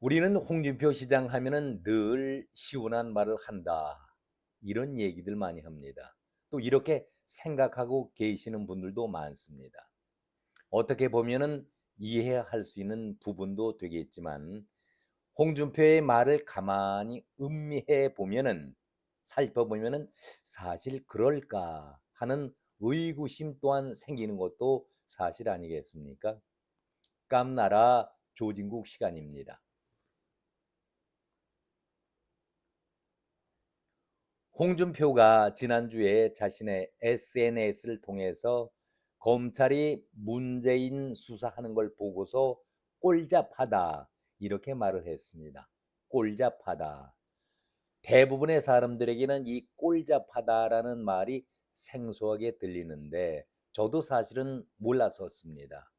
우리는 홍준표 시장 하면은 늘 시원한 말을 한다. 이런 얘기들 많이 합니다. 또 이렇게 생각하고 계시는 분들도 많습니다. 어떻게 보면은 이해할 수 있는 부분도 되겠지만 홍준표의 말을 가만히 음미해 보면은 살펴보면은 사실 그럴까 하는 의구심 또한 생기는 것도 사실 아니겠습니까? 깜나라 조진국 시간입니다. 홍준표가 지난주에 자신의 SNS를 통해서 검찰이 문재인 수사하는 걸 보고서 꼴잡하다 이렇게 말을 했습니다. 꼴잡하다. 대부분의 사람들에게는 이 꼴잡하다라는 말이 생소하게 들리는데 저도 사실은 몰랐었습니다.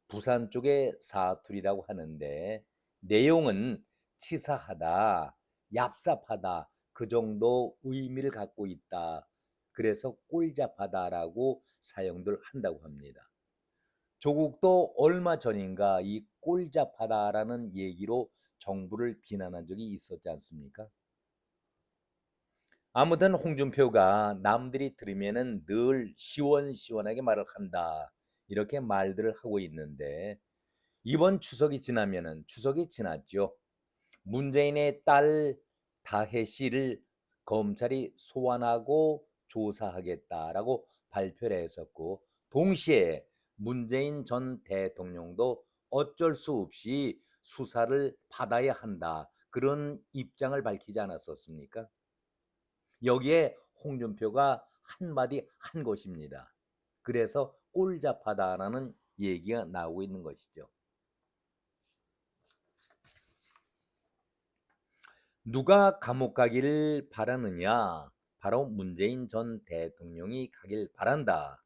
부산 쪽의 사투리라고 하는데 내용은 치사하다, 얍삽하다 그 정도 의미를 갖고 있다. 그래서 꼴잡하다라고 사용들 한다고 합니다. 조국도 얼마 전인가 이 꼴잡하다라는 얘기로 정부를 비난한 적이 있었지 않습니까? 아무튼 홍준표가 남들이 들으면은 늘 시원시원하게 말을 한다. 이렇게 말들을 하고 있는데 이번 추석이 지나면은 추석이 지났죠. 문재인의 딸 다혜 씨를 검찰이 소환하고 조사하겠다라고 발표를 했었고 동시에 문재인 전 대통령도 어쩔 수 없이 수사를 받아야 한다. 그런 입장을 밝히지 않았었습니까? 여기에 홍준표가 한마디 한 것입니다. 그래서 꼴잡하다라는 얘기가 나오고 있는 것이죠. 누가 감옥 가기를 바라느냐? 바로 문재인 전 대통령이 가길 바란다.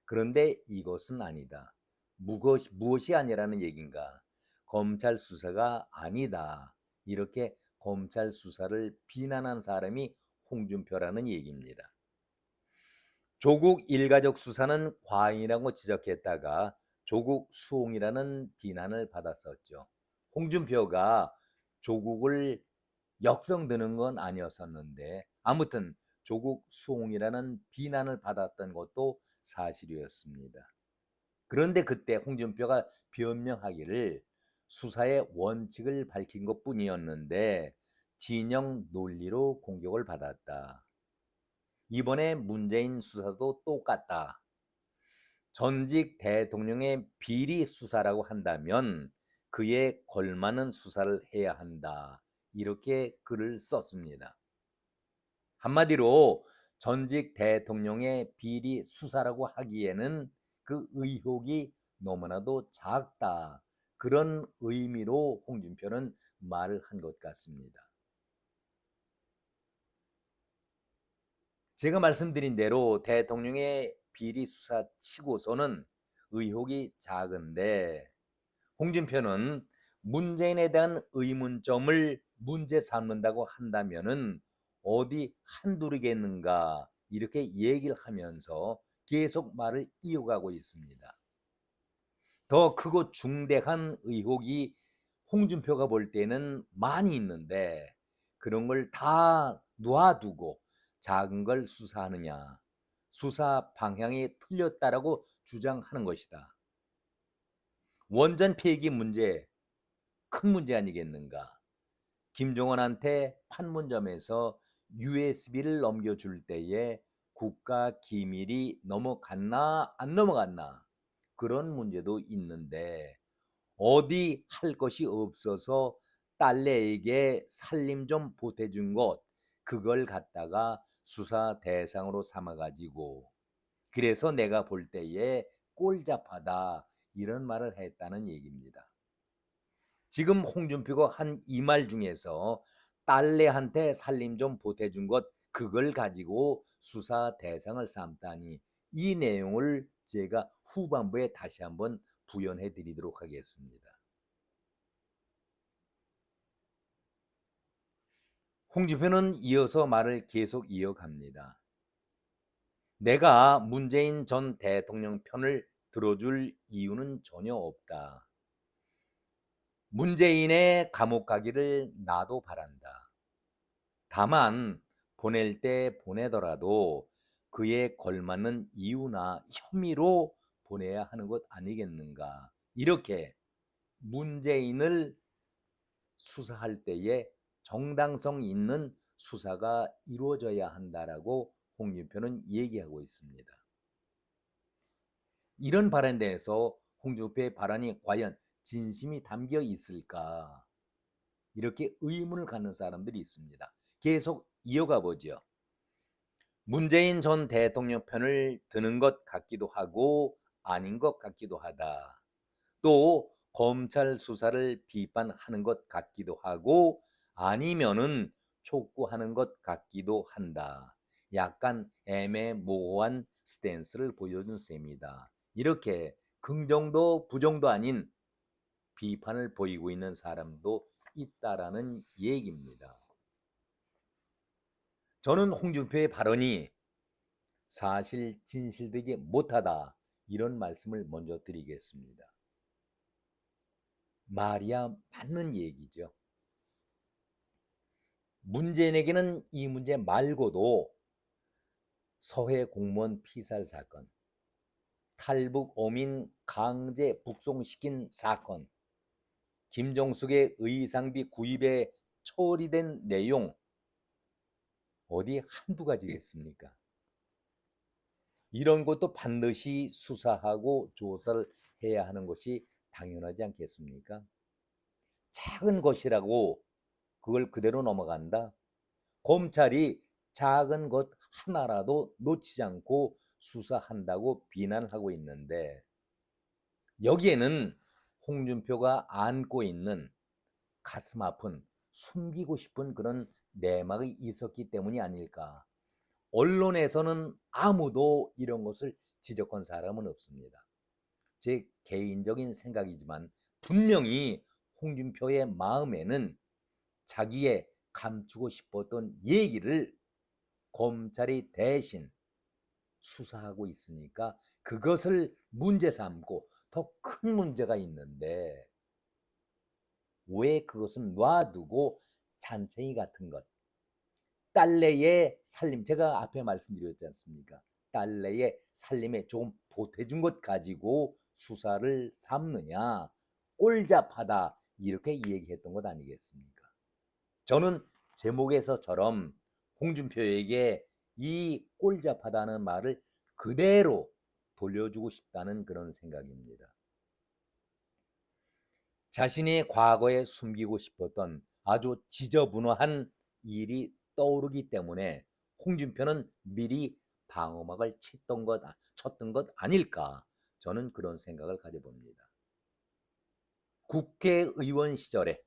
그런데 이것은 아니다. 무엇이 아니라는 얘기인가? 검찰 수사가 아니다. 이렇게 검찰 수사를 비난한 사람이 홍준표라는 얘기입니다. 조국 일가족 수사는 과잉이라고 지적했다가 조국 수홍이라는 비난을 받았었죠. 홍준표가 조국을 역성드는 건 아니었었는데 아무튼 조국 수홍이라는 비난을 받았던 것도 사실이었습니다. 그런데 그때 홍준표가 변명하기를 수사의 원칙을 밝힌 것뿐이었는데 진영 논리로 공격을 받았다. 이번에 문재인 수사도 똑같다. 전직 대통령의 비리 수사라고 한다면 그에 걸맞는 수사를 해야 한다. 이렇게 글을 썼습니다. 한마디로 전직 대통령의 비리 수사라고 하기에는 그 의혹이 너무나도 작다. 그런 의미로 홍준표는 말을 한 것 같습니다. 제가 말씀드린 대로 대통령의 비리 수사 치고서는 의혹이 작은데 홍준표는 문재인에 대한 의문점을 문제 삼는다고 한다면은 어디 한둘이겠는가 이렇게 얘기를 하면서 계속 말을 이어가고 있습니다. 더 크고 중대한 의혹이 홍준표가 볼 때는 많이 있는데 그런 걸 다 놔두고 작은 걸 수사하느냐. 수사 방향이 틀렸다라고 주장하는 것이다. 원전 폐기 문제 큰 문제 아니겠는가? 김종원한테 판문점에서 USB를 넘겨줄 때에 국가 기밀이 넘어갔나 안 넘어갔나 그런 문제도 있는데 어디 할 것이 없어서 딸내에게 살림 좀 보태준 것 그걸 갖다가 수사 대상으로 삼아가지고 그래서 내가 볼 때에 꼴잡하다 이런 말을 했다는 얘기입니다. 지금 홍준표가 한 이 말 중에서 딸내한테 살림 좀 보태준 것 그걸 가지고 수사 대상을 삼다니 이 내용을 제가 후반부에 다시 한번 부연해 드리도록 하겠습니다. 홍준표는 이어서 말을 계속 이어갑니다. 내가 문재인 전 대통령 편을 들어줄 이유는 전혀 없다. 문재인의 감옥 가기를 나도 바란다. 다만 보낼 때 보내더라도 그에 걸맞는 이유나 혐의로 보내야 하는 것 아니겠는가. 이렇게 문재인을 수사할 때에 정당성 있는 수사가 이루어져야 한다라고 홍준표는 얘기하고 있습니다. 이런 발언에 대해서 홍준표의 발언이 과연 진심이 담겨 있을까? 이렇게 의문을 갖는 사람들이 있습니다. 계속 이어가 보죠. 문재인 전 대통령 편을 드는 것 같기도 하고 아닌 것 같기도 하다. 또 검찰 수사를 비판하는 것 같기도 하고 아니면은 촉구하는 것 같기도 한다. 약간 애매모호한 스탠스를 보여준 셈이다. 이렇게 긍정도 부정도 아닌 비판을 보이고 있는 사람도 있다라는 얘기입니다. 저는 홍준표의 발언이 사실 진실되지 못하다 이런 말씀을 먼저 드리겠습니다. 말이야 맞는 얘기죠. 문재인에게는 이 문제 말고도 서해 공무원 피살 사건, 탈북 어민 강제 북송시킨 사건, 김정숙의 의상비 구입에 처리된 내용 어디 한두 가지겠습니까? 이런 것도 반드시 수사하고 조사를 해야 하는 것이 당연하지 않겠습니까? 작은 것이라고 그걸 그대로 넘어간다? 검찰이 작은 것 하나라도 놓치지 않고 수사한다고 비난하고 있는데 여기에는 홍준표가 안고 있는 가슴 아픈 숨기고 싶은 그런 내막이 있었기 때문이 아닐까. 언론에서는 아무도 이런 것을 지적한 사람은 없습니다. 제 개인적인 생각이지만 분명히 홍준표의 마음에는 자기의 감추고 싶었던 얘기를 검찰이 대신 수사하고 있으니까 그것을 문제 삼고 더 큰 문제가 있는데 왜 그것은 놔두고 잔챙이 같은 것, 딸내의 살림, 제가 앞에 말씀드렸지 않습니까? 딸내의 살림에 조금 보태준 것 가지고 수사를 삼느냐, 꼴잡하다 이렇게 얘기했던 것 아니겠습니까? 저는 제목에서처럼 홍준표에게 이 꼴잡하다는 말을 그대로 돌려주고 싶다는 그런 생각입니다. 자신이 과거에 숨기고 싶었던 아주 지저분한 일이 떠오르기 때문에 홍준표는 미리 방어막을 쳤던 것 아닐까 저는 그런 생각을 가져봅니다. 국회의원 시절에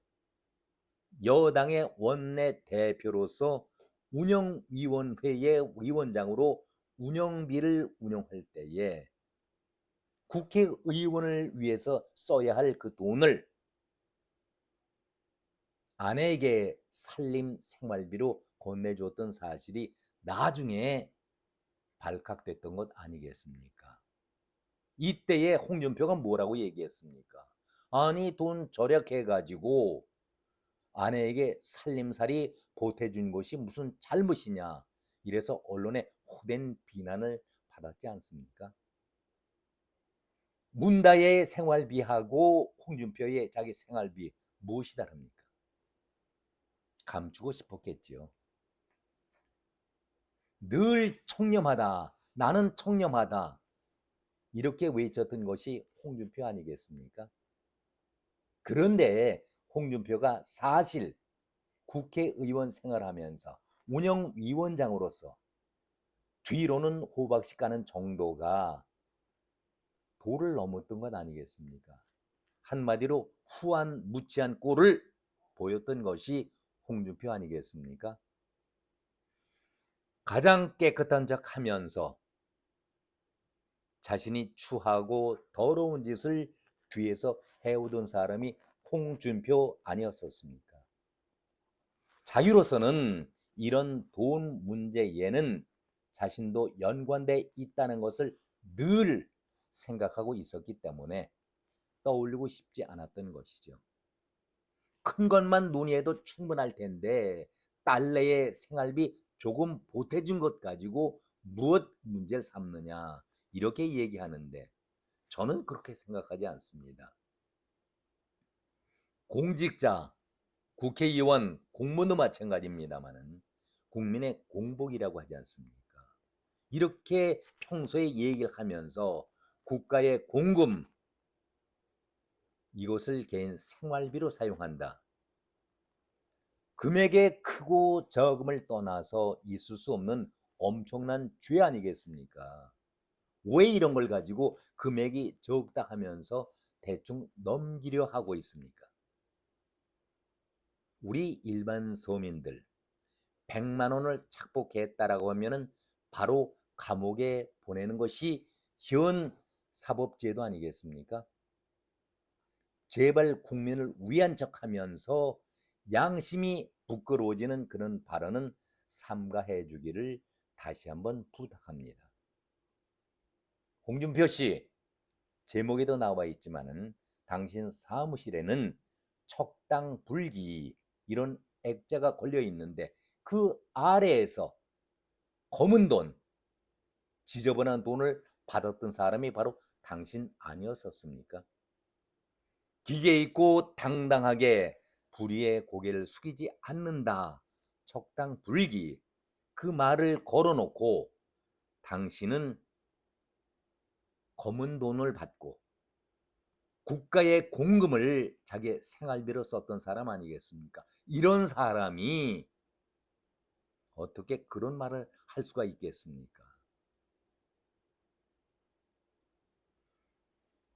여당의 원내대표로서 운영위원회의 위원장으로 운영비를 운영할 때에 국회의원을 위해서 써야 할 그 돈을 아내에게 살림 생활비로 건네줬던 사실이 나중에 발각됐던 것 아니겠습니까? 이때에 홍준표가 뭐라고 얘기했습니까? 아니 돈 절약해가지고 아내에게 살림살이 보태준 것이 무슨 잘못이냐 이래서 언론의 호된 비난을 받았지 않습니까? 문다의 생활비하고 홍준표의 자기 생활비 무엇이 다릅니까? 감추고 싶었겠지요. 늘 청렴하다. 나는 청렴하다. 이렇게 외쳤던 것이 홍준표 아니겠습니까? 그런데 홍준표가 사실 국회의원 생활하면서 운영위원장으로서 뒤로는 호박씨 까는 정도가 도를 넘었던 것 아니겠습니까? 한마디로 후한 무치한 꼴을 보였던 것이 홍준표 아니겠습니까? 가장 깨끗한 척 하면서 자신이 추하고 더러운 짓을 뒤에서 해오던 사람이 홍준표 아니었었습니까? 자유로서는 이런 돈 문제에는 자신도 연관돼 있다는 것을 늘 생각하고 있었기 때문에 떠올리고 싶지 않았던 것이죠. 큰 것만 논의해도 충분할 텐데 딸내의 생활비 조금 보태준 것 가지고 무엇 문제를 삼느냐 이렇게 얘기하는데 저는 그렇게 생각하지 않습니다. 공직자, 국회의원, 공무원도 마찬가지입니다마는 국민의 공복이라고 하지 않습니까? 이렇게 평소에 얘기를 하면서 국가의 공금 이것을 개인 생활비로 사용한다. 금액의 크고 적음을 떠나서 있을 수 없는 엄청난 죄 아니겠습니까? 왜 이런 걸 가지고 금액이 적다 하면서 대충 넘기려 하고 있습니까? 우리 일반 서민들 100만 원을 착복했다라고 하면은 바로 감옥에 보내는 것이 현 사법제도 아니겠습니까? 제발 국민을 위한 척하면서 양심이 부끄러워지는 그런 발언은 삼가해 주기를 다시 한번 부탁합니다. 홍준표 씨, 제목에도 나와 있지만은 당신 사무실에는 척당불기 이런 액자가 걸려 있는데 그 아래에서 검은 돈, 지저분한 돈을 받았던 사람이 바로 당신 아니었었습니까? 기계 있고 당당하게 불의의 고개를 숙이지 않는다. 척당불기. 그 말을 걸어놓고 당신은 검은 돈을 받고 국가의 공금을 자기의 생활비로 썼던 사람 아니겠습니까? 이런 사람이 어떻게 그런 말을 할 수가 있겠습니까?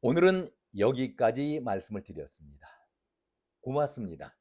오늘은 여기까지 말씀을 드렸습니다. 고맙습니다.